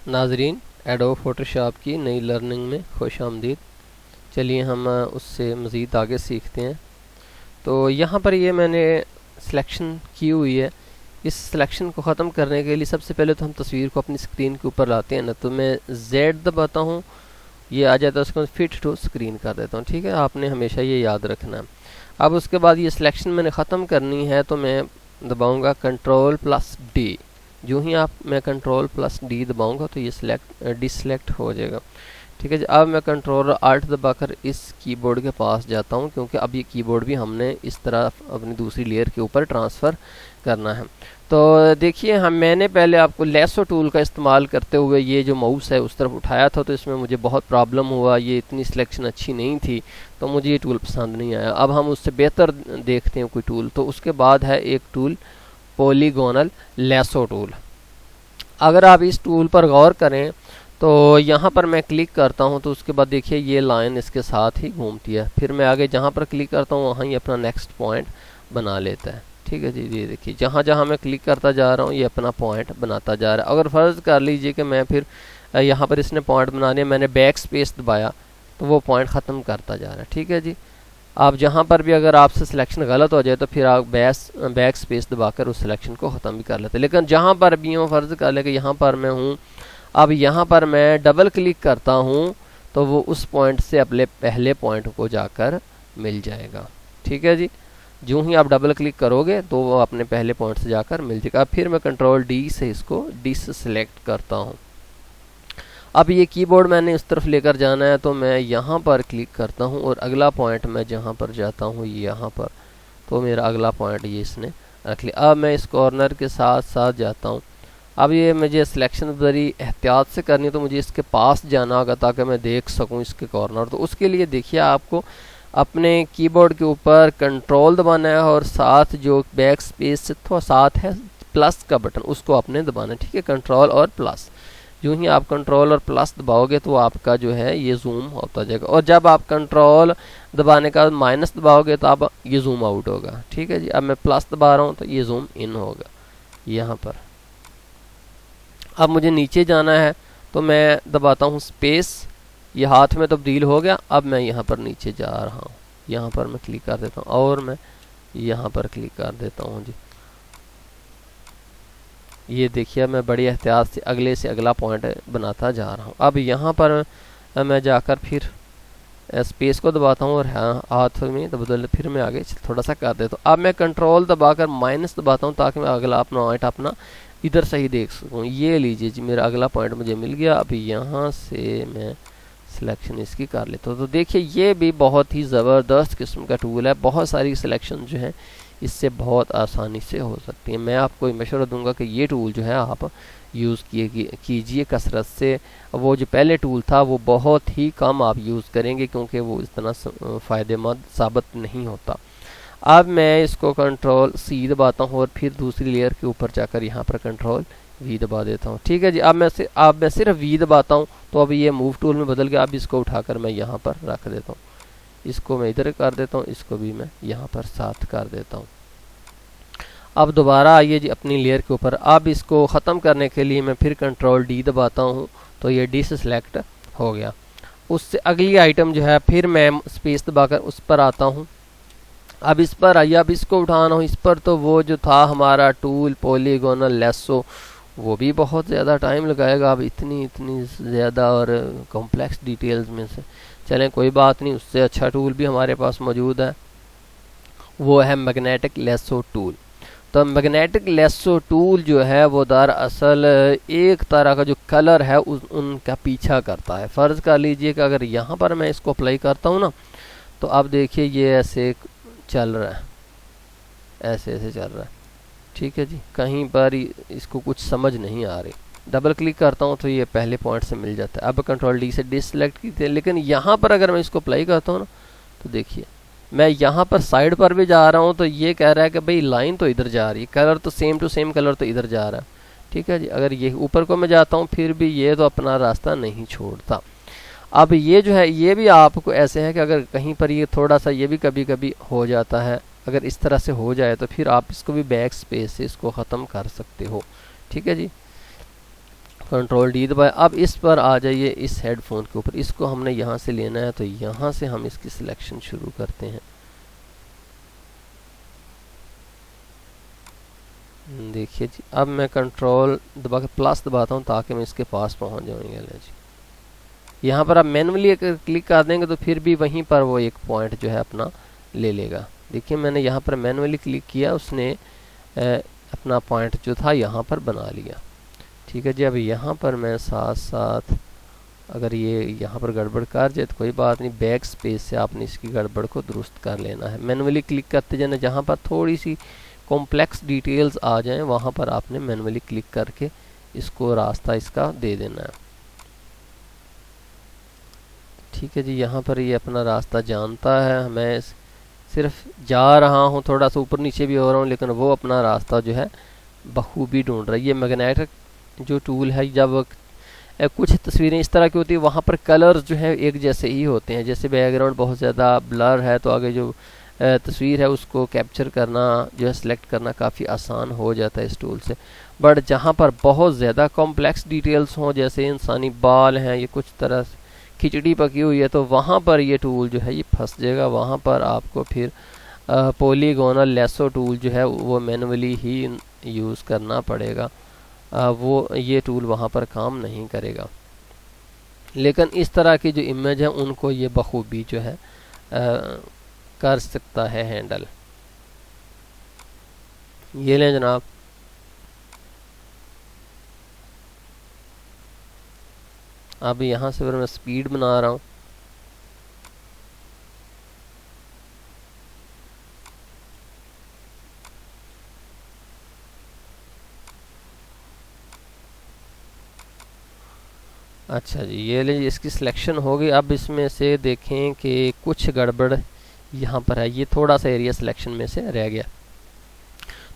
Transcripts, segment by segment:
नाजरीन, adobe Photoshop की नई लर्निंग में खुश आमदीद। चलिए हम उससे मज़ीद आगे सीखते हैं। तो यहाँ पर ये मैंने सिलेक्शन की हुई है। इस सिलेक्शन को ख़त्म करने के लिए सबसे पहले तो हम तस्वीर को अपनी स्क्रीन के ऊपर लाते हैं ना, तो मैं Z दबाता हूँ, ये आ जाता है, उसको फिट टू स्क्रीन कर देता हूँ। ठीक है, आपने हमेशा ये याद रखना है। अब उसके बाद ये सिलेक्शन मैंने ख़त्म करनी है तो मैं दबाऊँगा Ctrl+D। जो ही मैं Ctrl+D दबाऊंगा तो ये डिसलेक्ट हो जाएगा। ठीक है जी, अब मैं Ctrl+Alt दबाकर इस कीबोर्ड के पास जाता हूं, क्योंकि अब ये कीबोर्ड भी हमने इस तरह अपनी दूसरी लेयर के ऊपर ट्रांसफ़र करना है। तो देखिए, मैंने पहले आपको लेसो टूल का इस्तेमाल करते हुए ये जो माउस है उस तरफ उठाया था, तो इसमें मुझे बहुत प्रॉब्लम हुआ, ये इतनी सिलेक्शन अच्छी नहीं थी, तो मुझे ये टूल पसंद नहीं आया। अब हम उससे बेहतर देखते हैं कोई टूल। तो उसके बाद है एक टूल पॉलीगोनल लेसो टूल। अगर आप इस टूल पर गौर करें तो यहाँ पर मैं क्लिक करता हूँ तो उसके बाद देखिए ये लाइन इसके साथ ही घूमती है। फिर मैं आगे जहाँ पर क्लिक करता हूँ वहाँ ही अपना नेक्स्ट पॉइंट बना लेता है। ठीक है जी, ये देखिए जहाँ जहाँ मैं क्लिक करता जा रहा हूँ ये अपना पॉइंट बनाता जा रहा है। अगर फ़र्ज़ कर लीजिए कि मैं फिर यहाँ पर इसने पॉइंट बनाने, मैंने बैक स्पेस दबाया तो वो पॉइंट ख़त्म करता जा रहा है। ठीक है जी, आप जहाँ पर भी अगर आपसे सिलेक्शन गलत हो जाए तो फिर आप बैक स्पेस दबाकर उस सिलेक्शन को ख़त्म भी कर लेते हैं। लेकिन जहाँ पर भी हो, फ़र्ज़ कर ले कि यहाँ पर मैं हूँ, अब यहाँ पर मैं डबल क्लिक करता हूँ तो वो उस पॉइंट से अपने पहले पॉइंट को जाकर मिल जाएगा। ठीक है जी, जो ही आप डबल क्लिक करोगे तो वो अपने पहले पॉइंट से जाकर मिल जाएगा। अब फिर मैं Ctrl+D से इसको डिससेलेक्ट करता हूँ। अब ये कीबोर्ड मैंने इस तरफ लेकर जाना है तो मैं यहाँ पर क्लिक करता हूँ और अगला पॉइंट मैं जहाँ पर जाता हूँ यहाँ पर, तो मेरा अगला पॉइंट ये इसने रख लिया। अब मैं इस कॉर्नर के साथ साथ जाता हूँ। अब ये मुझे सिलेक्शन बड़ी एहतियात से करनी है, तो मुझे इसके पास जाना होगा ताकि मैं देख सकूँ इसके कॉर्नर। तो उसके लिए देखिए आपको अपने कीबोर्ड के ऊपर कंट्रोल दबाना है और साथ जो बैक स्पेस से थोड़ा साथ है प्लस का बटन, उसको आपने दबाना है। ठीक है, कंट्रोल और प्लस। जो ही आप कंट्रोल और प्लस दबाओगे तो आपका जो है ये जूम होता जाएगा, और जब आप कंट्रोल दबाने का माइनस दबाओगे तो आप ये जूम आउट होगा। ठीक है जी, अब मैं प्लस दबा रहा हूँ तो ये जूम इन होगा यहाँ पर। अब मुझे नीचे जाना है तो मैं दबाता हूँ स्पेस, ये हाथ में तब्दील हो गया। अब मैं यहाँ पर नीचे जा रहा हूँ, यहाँ पर मैं क्लिक कर देता हूँ और मैं यहाँ पर क्लिक कर देता हूँ जी। ये देखिए मैं बड़ी एहतियात से अगले से अगला पॉइंट बनाता जा रहा हूँ। अब यहाँ पर मैं जाकर फिर स्पेस को दबाता हूँ और हाथ में बदल फिर मैं आगे थोड़ा सा कर देता हूँ। अब मैं कंट्रोल दबाकर माइनस दबाता हूँ ताकि मैं अगला अपना पॉइंट अपना इधर से ही देख सकूँ। ये लीजिए जी, मेरा अगला पॉइंट मुझे मिल गया। अभी यहाँ से मैं सिलेक्शन इसकी कर लेता हूँ। तो देखिए ये भी बहुत ही ज़बरदस्त किस्म का टूल है। बहुत सारी सिलेक्शन जो है इससे बहुत आसानी से हो सकती है। मैं आपको मशवरा दूंगा कि ये टूल जो है आप यूज़ कीजिए कसरत से। वो जो पहले टूल था वो बहुत ही कम आप यूज़ करेंगे, क्योंकि वो इतना फ़ायदेमंद साबित नहीं होता। अब मैं इसको Ctrl+C दबाता हूँ और फिर दूसरी लेयर के ऊपर जाकर यहाँ पर Ctrl+V दबा देता हूँ। ठीक है जी, अब मैं सिर्फ V दबाता हूँ तो अब ये मूव टूल में बदल गया। अब इसको उठाकर मैं यहाँ पर रख देता हूँ, इसको मैं इधर कर देता हूँ, इसको भी मैं यहाँ पर साथ कर देता हूँ। अब दोबारा आइए जी अपनी लेयर के ऊपर। अब इसको ख़त्म करने के लिए मैं फिर Ctrl+D दबाता हूँ तो ये डिससेलेक्ट हो गया। उससे अगली आइटम जो है फिर मैं स्पेस दबाकर उस पर आता हूँ। अब इस पर आइए, अब इसको उठाना हो। इस पर तो वो जो था हमारा टूल पॉलीगोनल लेसो, वो भी बहुत ज़्यादा टाइम लगाएगा। अब इतनी ज़्यादा और कॉम्प्लेक्स डिटेल्स में से चलें कोई बात नहीं, उससे अच्छा टूल भी हमारे पास मौजूद है, वो है मैग्नेटिक लेसो टूल। तो मैग्नेटिक लेसो टूल जो है वो दरअसल एक तरह का जो कलर है उनका पीछा करता है। फ़र्ज़ कर लीजिए कि अगर यहाँ पर मैं इसको अप्लाई करता हूँ ना, तो अब देखिए ये ऐसे चल रहा है, ऐसे चल रहा है। ठीक है जी, कहीं पर इसको कुछ समझ नहीं आ रही। डबल क्लिक करता हूँ तो ये पहले पॉइंट से मिल जाता है। अब Ctrl+D से डिससेलेक्ट की थी, लेकिन यहाँ पर अगर मैं इसको अप्लाई करता हूँ ना, तो देखिए मैं यहाँ पर साइड पर भी जा रहा हूँ तो ये कह रहा है कि भाई लाइन तो इधर जा रही है, कलर तो सेम टू सेम कलर तो इधर जा रहा है। ठीक है जी, अगर ये ऊपर को मैं जाता हूँ फिर भी ये तो अपना रास्ता नहीं छोड़ता। अब ये जो है ये भी आपको ऐसे है कि अगर कहीं पर ये थोड़ा सा ये भी कभी कभी हो जाता है, अगर इस तरह से हो जाए तो फिर आप इसको भी बैक स्पेस से इसको ख़त्म कर सकते हो। ठीक है जी, कंट्रोल डी दबाए। अब इस पर आ जाइए, इस हेडफोन के ऊपर, इसको हमने यहाँ से लेना है, तो यहाँ से हम इसकी सिलेक्शन शुरू करते हैं। देखिए जी, अब मैं कंट्रोल दबा के प्लस दबाता हूँ ताकि मैं इसके पास पहुँच जाऊँगा जी। यहाँ पर आप मैनुअली अगर क्लिक कर देंगे तो फिर भी वहीं पर वो एक पॉइंट जो है अपना ले लेगा। देखिए मैंने यहाँ पर मैनुअली क्लिक किया, उसने अपना पॉइंट जो था यहाँ पर बना लिया। ठीक है जी। अब यहाँ पर मैं साथ साथ अगर ये यहाँ पर गड़बड़ कर जाए तो कोई बात नहीं, बैक स्पेस से आपने इसकी गड़बड़ को दुरुस्त कर लेना है। मैनुअली क्लिक करते जाना, जहाँ पर थोड़ी सी कॉम्प्लेक्स डिटेल्स आ जाएं वहाँ पर आपने मैनुअली क्लिक करके इसको रास्ता इसका दे देना है। ठीक है जी। यहाँ पर ये अपना रास्ता जानता है, मैं सिर्फ जा रहा हूँ, थोड़ा सा ऊपर नीचे भी हो रहा हूँ, लेकिन वो अपना रास्ता जो है बखूबी ढूंढ रहा है। ये मैग्नेटिक जो टूल है, जब कुछ तस्वीरें इस तरह की होती है वहाँ पर कलर्स जो है एक जैसे ही होते हैं। जैसे बैकग्राउंड बहुत ज़्यादा ब्लर है तो आगे जो तस्वीर है उसको कैप्चर करना जो है, सिलेक्ट करना काफ़ी आसान हो जाता है इस टूल से। बट जहाँ पर बहुत ज़्यादा कॉम्प्लेक्स डिटेल्स हों, जैसे इंसानी बाल हैं, ये कुछ तरह खिचड़ी पकी हुई है, तो वहाँ पर ये टूल जो है ये फंस जाएगा। वहाँ पर आपको फिर पॉलीगोनल लेसो टूल जो है वो मैनुअली ही यूज़ करना पड़ेगा। वो ये टूल वहाँ पर काम नहीं करेगा। लेकिन इस तरह की जो इमेज है उनको ये बखूबी जो है कर सकता है हैंडल। ये लें जनाब। अब यहाँ से फिर मैं स्पीड बना रहा हूँ। अच्छा जी, ये ले, इसकी सिलेक्शन हो गई। अब इसमें से देखें कि कुछ गड़बड़ यहाँ पर है, ये थोड़ा सा एरिया सिलेक्शन में से रह गया।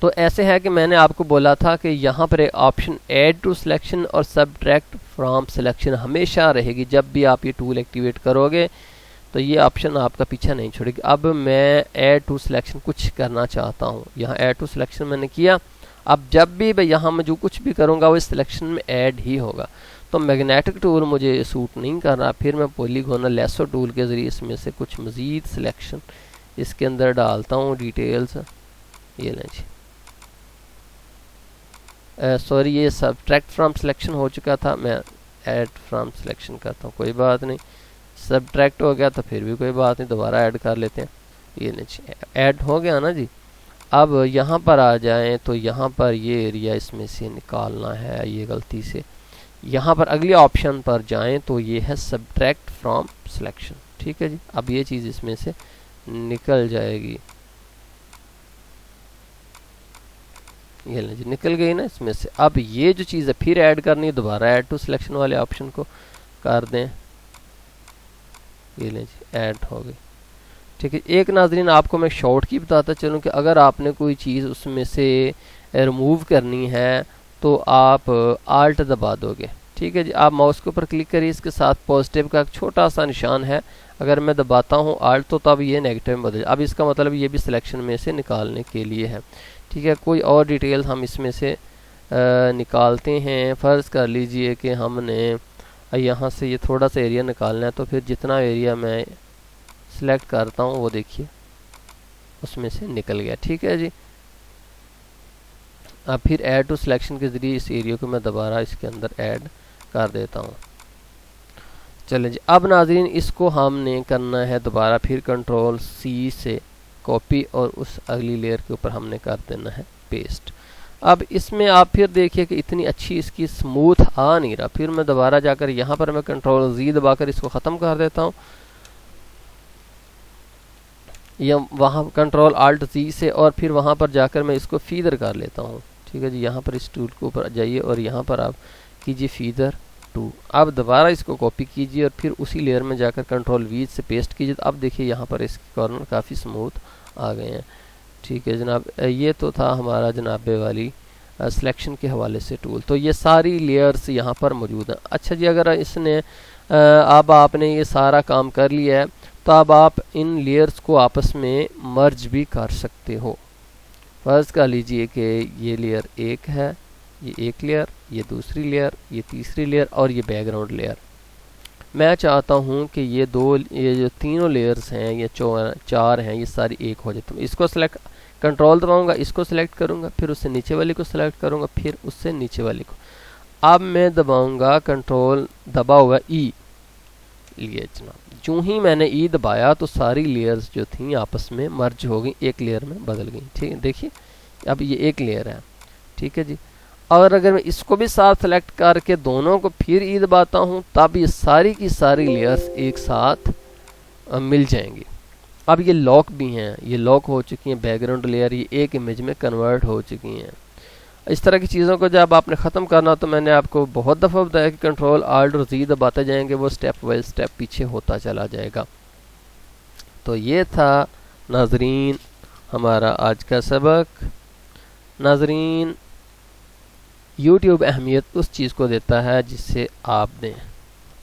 तो ऐसे है कि मैंने आपको बोला था कि यहाँ पर एक ऑप्शन ऐड टू सिलेक्शन और सब्ट्रैक्ट फ्रॉम सिलेक्शन हमेशा रहेगी। जब भी आप ये टूल एक्टिवेट करोगे तो ये ऑप्शन आपका पीछा नहीं छोड़ेगी। अब मैं ऐड टू सिलेक्शन कुछ करना चाहता हूँ, यहाँ ऐड टू सिलेक्शन मैंने किया। अब जब भी मैं यहाँ में जो कुछ भी करूँगा वो इस सिलेक्शन में ऐड ही होगा। तो मैग्नेटिक टूल मुझे सूट नहीं कर रहा, फिर मैं पॉलीगोनल लेसो टूल के ज़रिए इसमें से कुछ मज़ीद सिलेक्शन इसके अंदर डालता हूँ, डिटेल्स। ये लें जी, सॉरी ये सब्ट्रैक्ट फ्रॉम सिलेक्शन हो चुका था, मैं ऐड फ्रॉम सिलेक्शन करता हूँ, कोई बात नहीं। सब्ट्रैक्ट हो गया तो फिर भी कोई बात नहीं, दोबारा ऐड कर लेते हैं। ये नहीं, ऐड हो गया ना जी। अब यहाँ पर आ जाएं तो यहाँ पर ये एरिया इसमें से निकालना है, ये गलती से। यहाँ पर अगले ऑप्शन पर जाएं तो ये है सब्ट्रैक्ट फ्रॉम सिलेक्शन। ठीक है जी। अब ये चीज़ इसमें से निकल जाएगी। ये जी निकल गई ना इसमें से। अब ये जो चीज़ है फिर ऐड करनी है, दोबारा ऐड टू सिलेक्शन वाले ऑप्शन को कर दें। ये लें जी, ऐड हो गई। ठीक है। एक नाज़रीन आपको मैं शॉर्ट की बताता चलूँ कि अगर आपने कोई चीज़ उसमें से रिमूव करनी है तो आप आल्ट दबा दोगे। ठीक है जी। आप माउस के ऊपर क्लिक करिए, इसके साथ पॉजिटिव का एक छोटा सा निशान है, अगर मैं दबाता हूँ आल्ट तो तब ये नेगेटिव में बदल। अब इसका मतलब ये भी सिलेक्शन में से निकालने के लिए है। ठीक है। कोई और डिटेल हम इसमें से निकालते हैं। फ़र्ज़ कर लीजिए कि हमने यहाँ से ये थोड़ा सा एरिया निकालना है, तो फिर जितना एरिया मैं सिलेक्ट करता हूँ वो देखिए उसमें से निकल गया। ठीक है जी। अब फिर ऐड टू सिलेक्शन के ज़रिए इस एरिया को मैं दोबारा इसके अंदर ऐड कर देता हूँ। चलें जी। अब नाज़रीन इसको हमने करना है दोबारा फिर कंट्रोल सी से कॉपी और उस अगली लेयर के ऊपर हमने कर देना है पेस्ट। अब इसमें आप फिर देखिए कि इतनी अच्छी इसकी स्मूथ आ नहीं रहा। फिर मैं दोबारा जाकर यहाँ पर मैं कंट्रोल जी दबाकर इसको ख़त्म कर देता हूँ, या वहाँ कंट्रोल आल्ट जी से, और फिर वहाँ पर जाकर मैं इसको फीदर कर लेता हूँ। ठीक है जी। यहाँ पर इस टूल के ऊपर जाइए और यहाँ पर आप कीजिए फीदर टू। अब दोबारा इसको कॉपी कीजिए और फिर उसी लेयर में जाकर कंट्रोल वी से पेस्ट कीजिए। तो अब देखिए यहाँ पर इसके कॉर्नर काफ़ी स्मूथ आ गए हैं। ठीक है जनाब। ये तो था हमारा जनाबे वाली सिलेक्शन के हवाले से टूल। तो ये सारी लेयर्स यहाँ पर मौजूद हैं। अच्छा जी, अगर इसने अब आपने ये सारा काम कर लिया है तो अब आप इन लेयर्स को आपस में मर्ज भी कर सकते हो। फ़र्ज़ कर लीजिए कि ये लेयर एक है, ये एक लेयर, ये दूसरी लेयर, ये तीसरी लेयर और ये बैकग्राउंड लेयर। मैं चाहता हूँ कि ये जो तीनों लेयर्स हैं, ये चार हैं, ये सारी एक हो जाए। तो इसको सेलेक्ट, कंट्रोल दबाऊंगा, इसको सेलेक्ट करूँगा, फिर उससे नीचे वाले को सेलेक्ट करूँगा, फिर उससे नीचे वाले को। अब मैं दबाऊंगा कंट्रोल दबा हुआ ई, लिए जनाब। जो ही मैंने ई दबाया तो सारी लेयर्स जो थी आपस में मर्ज हो गई, एक लेयर में बदल गई। ठीक है, देखिए अब ये एक लेयर है। ठीक है जी। और अगर मैं इसको भी साथ सेलेक्ट करके दोनों को फिर ई दबाता हूँ, तब ये सारी की सारी लेयर्स एक साथ मिल जाएंगी। अब ये लॉक भी हैं, ये लॉक हो चुकी हैं, बैकग्राउंड लेयर ये एक इमेज में कन्वर्ट हो चुकी हैं। इस तरह की चीज़ों को जब आपने ख़त्म करना, तो मैंने आपको बहुत दफ़ा बताया कि कंट्रोल आल्ट और जी दबाते जाएंगे, वो स्टेप बाय स्टेप पीछे होता चला जाएगा। तो ये था नाजरीन हमारा आज का सबक। नाजरीन, YouTube अहमियत उस चीज़ को देता है जिससे आप दें।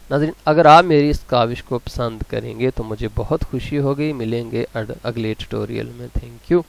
नाज़रीन, अगर आप मेरी इस काविश को पसंद करेंगे तो मुझे बहुत खुशी होगी। मिलेंगे अगले ट्यूटोरियल में। Thank you.